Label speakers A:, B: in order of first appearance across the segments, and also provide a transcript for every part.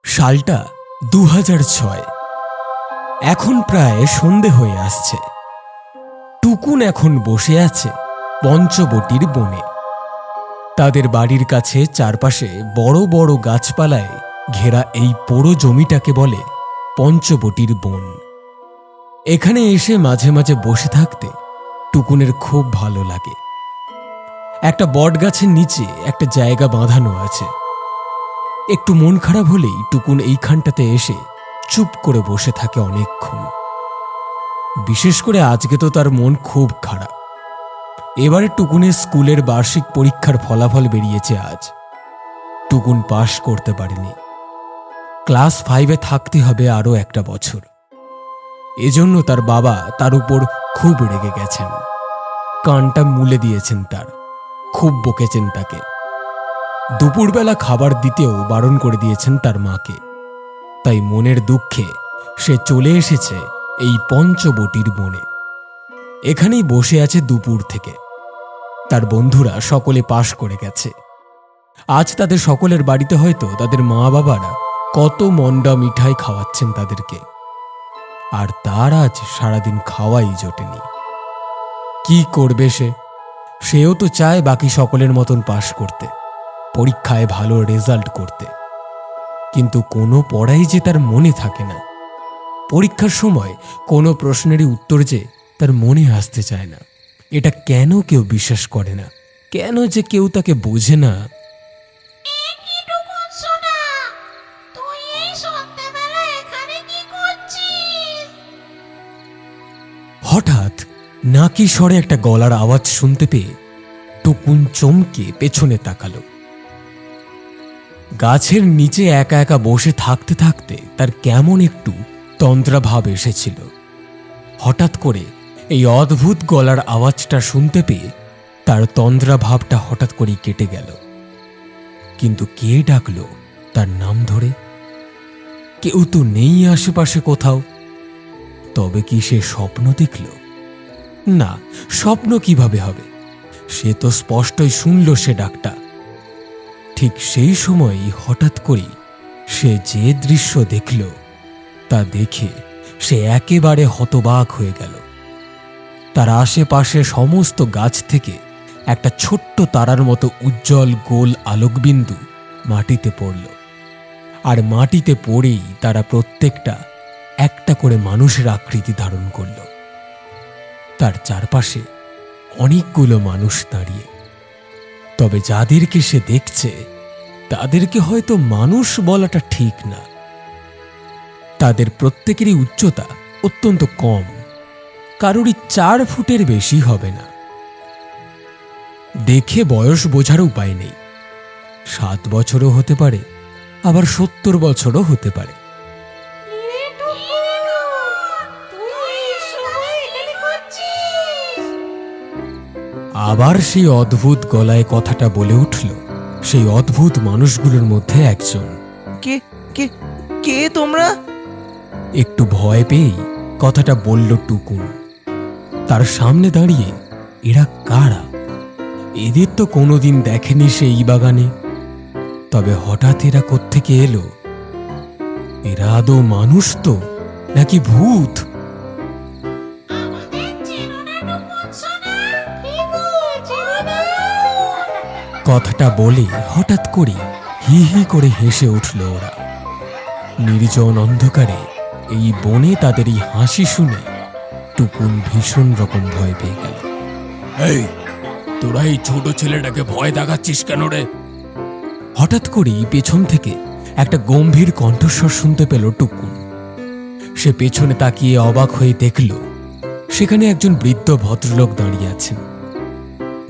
A: সালটা 2006। এখন প্রায় সন্ধে হয়ে আসছে। টুকুন এখন বসে আছে পঞ্চবটির বনে। তাদের বাড়ির কাছে চারপাশে বড় বড় গাছপালায় ঘেরা এই পোড়ো জমিটাকে বলে পঞ্চবটির বন। এখানে এসে মাঝে মাঝে বসে থাকতে টুকুনের খুব ভালো লাগে। একটা বট গাছের নিচে একটা জায়গা বাঁধানো আছে। একটু মন খারাপ হলেই টুকুন এইখানটাতে এসে চুপ করে বসে থাকে অনেকক্ষণ। বিশেষ করে আজকে তো তার মন খুব খারাপ। এবারে টুকুনের স্কুলের বার্ষিক পরীক্ষার ফলাফল বেরিয়েছে আজ। টুকুন পাশ করতে পারেনি। ক্লাস 5-এ থাকতে হবে আরও একটা বছর। এজন্য তার বাবা তার উপর খুব রেগে গেছেন। কানটা মুলে দিয়েছেন তার, খুব বকেছেন তাকে। দুপুরবেলা খাবার দিতেও বারণ করে দিয়েছেন তার মাকে। তাই মনের দুঃখে সে চলে এসেছে এই পঞ্চবটির বনে। এখানেই বসে আছে দুপুর থেকে। তার বন্ধুরা সকলে পাশ করে গেছে। আজ তাদের সকলের বাড়িতে হয়তো তাদের মা বাবারা কত মন্ডা মিঠাই খাওয়াচ্ছেন তাদেরকে, আর তার আজ সারাদিন খাওয়াই জোটেনি। কি করবে সেও তো চায় বাকি সকলের মতন পাশ করতে, পরীক্ষায় ভালো রেজাল্ট করতে। কিন্তু কোনো পড়াই যে তার মনে থাকে না। পরীক্ষার সময় কোনো প্রশ্নেরই উত্তর যে তার মনে আসতে চায় না। এটা কেন কেউ বিশ্বাস করে না? কেন যে কেউ তাকে বোঝে না? হঠাৎ নাকি স্বরে একটা গলার আওয়াজ শুনতে পেয়ে টুকুন চমকে পেছনে তাকালো। গাছের নিচে একা একা বসে থাকতে থাকতে তার কেমন একটু তন্দ্রাভাব এসেছিল। হঠাৎ করে এই অদ্ভুত গলার আওয়াজটা শুনতে পেয়ে তার তন্দ্রাভাবটা হঠাৎ করেই কেটে গেল। কিন্তু কে ডাকলো তার নাম ধরে? কেউ তো নেই আশেপাশে কোথাও। তবে কি সে স্বপ্ন দেখল? না, স্বপ্ন কিভাবে হবে? সে তো স্পষ্টই শুনল সে ডাকটা। ঠিক সেই সময়ই হঠাৎ করেই সে যে দৃশ্য দেখল তা দেখে সে একেবারে হতবাক হয়ে গেল। তার আশেপাশে সমস্ত গাছ থেকে একটা ছোট্ট তারার মতো উজ্জ্বল গোল আলোকবিন্দু মাটিতে পড়ল। আর মাটিতে পড়েই তারা প্রত্যেকটা একটা করে মানুষের আকৃতি ধারণ করল। তার চারপাশে অনেকগুলো মানুষ দাঁড়িয়ে। তবে যাদেরকে সে দেখছে তাদেরকে হয়তো মানুষ বলাটা ঠিক না। তাদের প্রত্যেকেরই উচ্চতা অত্যন্ত কম, কারোরই 4 ফুটের বেশি হবে না। দেখে বয়স বোঝার উপায় নেই। 7 বছরও হতে পারে, আবার 70 বছরও হতে পারে। আবার সেই অদ্ভুত গলায় কথাটা বলে উঠল সেই অদ্ভুত মানুষগুলোর মধ্যে একজন।
B: কে কে কে তোমরা?
A: একটু ভয় পেয়েই কথাটা বলল টুকুন। তার সামনে দাঁড়িয়ে এরা কারা? এদের তো কোনোদিন দেখেনি সে এই বাগানে। তবে হঠাৎ এরা কোত্থেকে এলো? এরা আদৌ মানুষ তো নাকি ভূত? কথাটা বলে হঠাৎ করে হি হি করে হেসে উঠল ওরা। নির্জন অন্ধকারে এই বনে তাদের এই হাসি শুনে টুকুন ভীষণ রকম ভয় পেয়ে গেল। এই, তোরা এই ছোট ছেলেটাকে ভয় দেখাচ্ছিস কেন রে? হঠাৎ করেই পেছন থেকে একটা গম্ভীর কণ্ঠস্বর শুনতে পেল টুকুন। সে পেছনে তাকিয়ে অবাক হয়ে দেখল সেখানে একজন বৃদ্ধ ভদ্রলোক দাঁড়িয়ে আছেন।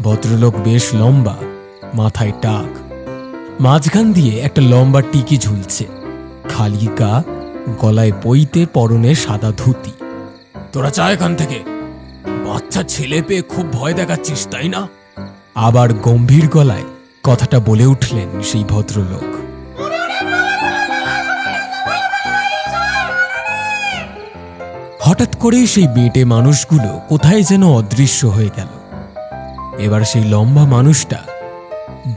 A: ভদ্রলোক বেশ লম্বা, মাথায় টাক, মাঝখান দিয়ে একটা লম্বা টিকি ঝুলছে, খালি গা, গলায় পইতে, পরনে সাদা ধুতি। তোরা চা এখান থেকে। বাচ্চা ছেলে পেয়ে খুব ভয় দেখাচ্ছিস তাই না? আবার গম্ভীর গলায় কথাটা বলে উঠলেন সেই ভদ্রলোক। হঠাৎ করেই সেই বেঁটে মানুষগুলো কোথায় যেন অদৃশ্য হয়ে গেল। এবার সেই লম্বা মানুষটা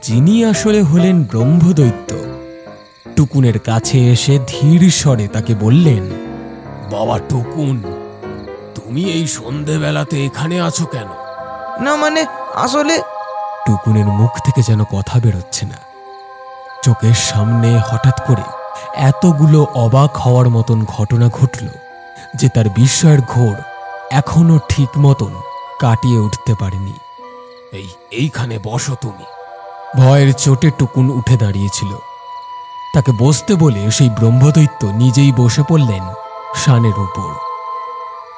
A: যিনি আসলে হলেন ব্রহ্মদৈত্য, টুকুনের কাছে এসে ধীর স্বরে তাকে বললেন, বাবা টুকুন, তুমি এই সন্ধেবেলাতে এখানে আছো কেন?
B: না মানে আসলে
A: টুকুনের মুখ থেকে যেন কথা বেরোচ্ছে না। চোখের সামনে হঠাৎ করে এতগুলো অবাক হওয়ার মতন ঘটনা ঘটল যে তার বিস্ময়ের ঘোর এখনো ঠিক মতন কাটিয়ে উঠতে পারেনি। এইখানে বসো তুমি। ভয়ের চোটে টুকুন উঠে দাঁড়িয়েছিল। তাকে বসতে বলে সেই ব্রহ্মদৈত্য নিজেই বসে পড়লেন শানের উপর।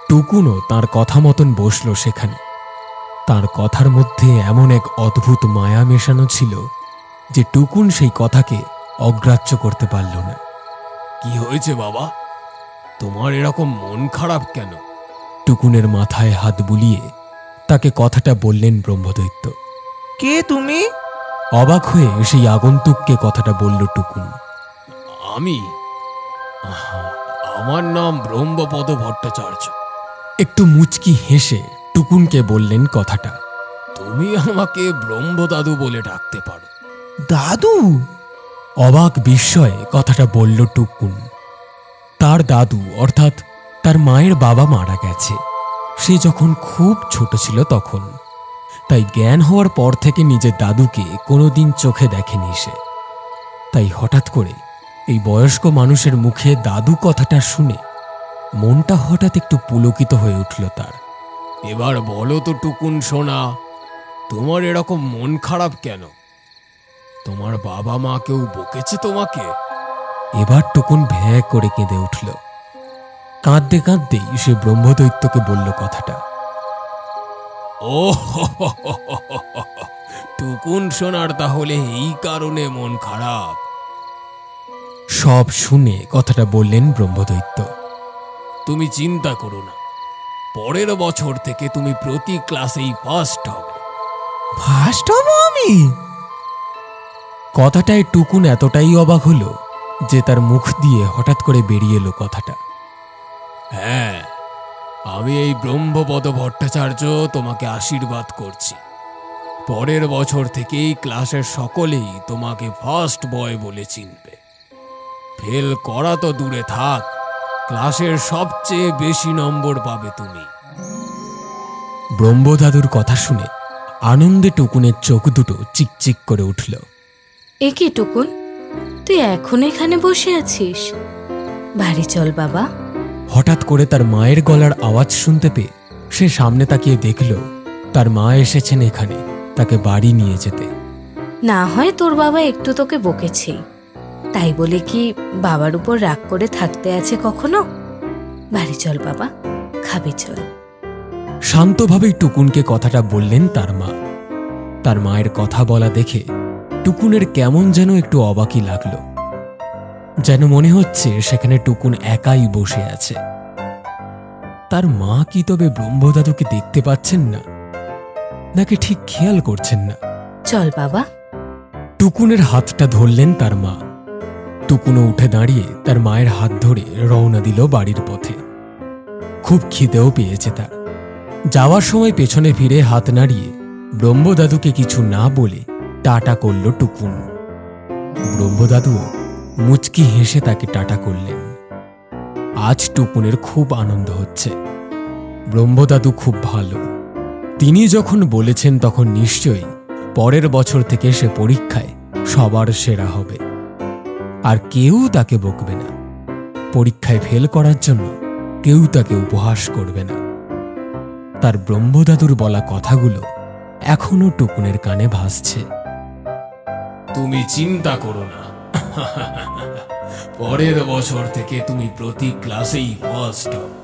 A: টুকুনও তার কথা মতন বসল সেখানে। তার কথার মধ্যে এমন এক অদ্ভুত মায়া মেশানো ছিল যে টুকুন সেই কথাকে অগ্রাহ্য করতে পারল না। কি হয়েছে বাবা, তোমার এরকম মন খারাপ কেন? টুকুনের মাথায় হাত বুলিয়ে তাকে কথাটা বললেন ব্রহ্মদৈত্য।
B: কে তুমি?
A: অবাক হয়ে সেই আগন্তুককে কথাটা বলল টুকুন। আমার নাম ব্রহ্মপদ ভট্টাচার্য। একটু মুচকি হেসে টুকুনকে বললেন কথাটা। তুমি আমাকে ব্রহ্মদাদু বলে ডাকতে পারো।
B: দাদু?
A: অবাক বিস্ময়ে কথাটা বলল টুকুন। তার দাদু অর্থাৎ তার মায়ের বাবা মারা গেছে সে যখন খুব ছোট ছিল তখন। তাই জ্ঞান হওয়ার পর থেকে নিজের দাদুকে কোনোদিন চোখে দেখেনি সে। তাই হঠাৎ করে এই বয়স্ক মানুষের মুখে দাদু কথাটা শুনে মনটা হঠাৎ একটু পুলকিত হয়ে উঠল তার। এবার বলো তো টুকুন সোনা, তোমার এরকম মন খারাপ কেন? তোমার বাবা মা কেউ বকেছে তোমাকে? এবার টুকুন ভ্যাঁ করে কেঁদে উঠল। কাঁদতে কাঁদতেই সে ব্রহ্মদৈত্যকে বলল কথাটা। ও টুকুন সোনার তাহলে এই কারণে মন খারাপ। সব শুনে কথাটা বললেন ব্রহ্মদৈত্য। তুমি চিন্তা করো না, পরের বছর থেকে তুমি প্রতি ক্লাসেই ফার্স্ট হবে।
B: ফার্স্ট হব আমি?
A: কথাটায় টুকুন এতটাই অবাক হলো যে তার মুখ দিয়ে হঠাৎ করে বেরিয়ে এলো কথাটা। হ্যাঁ, আমি এই ব্রহ্মপদ ভট্টাচার্য তোমাকে আশীর্বাদ করছি। পরের বছর থেকেই ক্লাসের সকলেই তোমাকে ফার্স্ট বয় বলে চিনবে। ফেল করা তো দূরে থাক, ক্লাসের সবচেয়ে বেশি নম্বর পাবে তুমি। ব্রহ্মদাদুর কথা শুনে আনন্দে টুকুনের চোখ দুটো চিকচিক করে উঠল।
C: এ কি টুকুন, তুই এখন এখানে বসে আছিস? বাড়ি চল বাবা।
A: হঠাৎ করে তার মায়ের গলার আওয়াজ শুনতে পেয়ে সে সামনে তাকিয়ে দেখল তার মা এসেছেন এখানে তাকে বাড়ি নিয়ে যেতে।
C: না হয় তোর বাবা একটু তোকে বকেছেই, তাই বলে কি বাবার উপর রাগ করে থাকতে আছে কখনো? বাড়ি চল বাবা, খাবি চল।
A: শান্তভাবেই টুকুনকে কথাটা বললেন তার মা। তার মায়ের কথা বলা দেখে টুকুনের কেমন যেন একটু অবাকই লাগলো। যেন মনে হচ্ছে সেখানে টুকুন একাই বসে আছে। তার মা কি তবে ব্রহ্মদাদুকে দেখতে পাচ্ছেন না, নাকি ঠিক খেয়াল করছেন না?
C: চল বাবা।
A: টুকুনের হাতটা ধরলেন তার মা। টুকুনও উঠে দাঁড়িয়ে তার মায়ের হাত ধরে রওনা দিল বাড়ির পথে। খুব খিদেও পেয়েছে তার। যাওয়ার সময় পেছনে ফিরে হাত নাড়িয়ে ব্রহ্মদাদুকে কিছু না বলে টাটা করল টুকুন। ব্রহ্মদাদুও মুচকি হেসে তাকে টাটা করলেন। আজ টুকুনের খুব আনন্দ হচ্ছে। ব্রহ্মদাদু খুব ভালো। তিনি যখন বলেছেন তখন নিশ্চয়ই পরের বছর থেকে সে পরীক্ষায় সবার সেরা হবে, আর কেউ তাকে বকবে না। পরীক্ষায় ফেল করার জন্য কেউ তাকে উপহাস করবে না। তার ব্রহ্মদাদুর বলা কথাগুলো এখনো টুকুনের কানে ভাসছে। তুমি চিন্তা করো না, পরের বছর থেকে তুমি প্রতি ক্লাসেই ফার্স্ট হবে।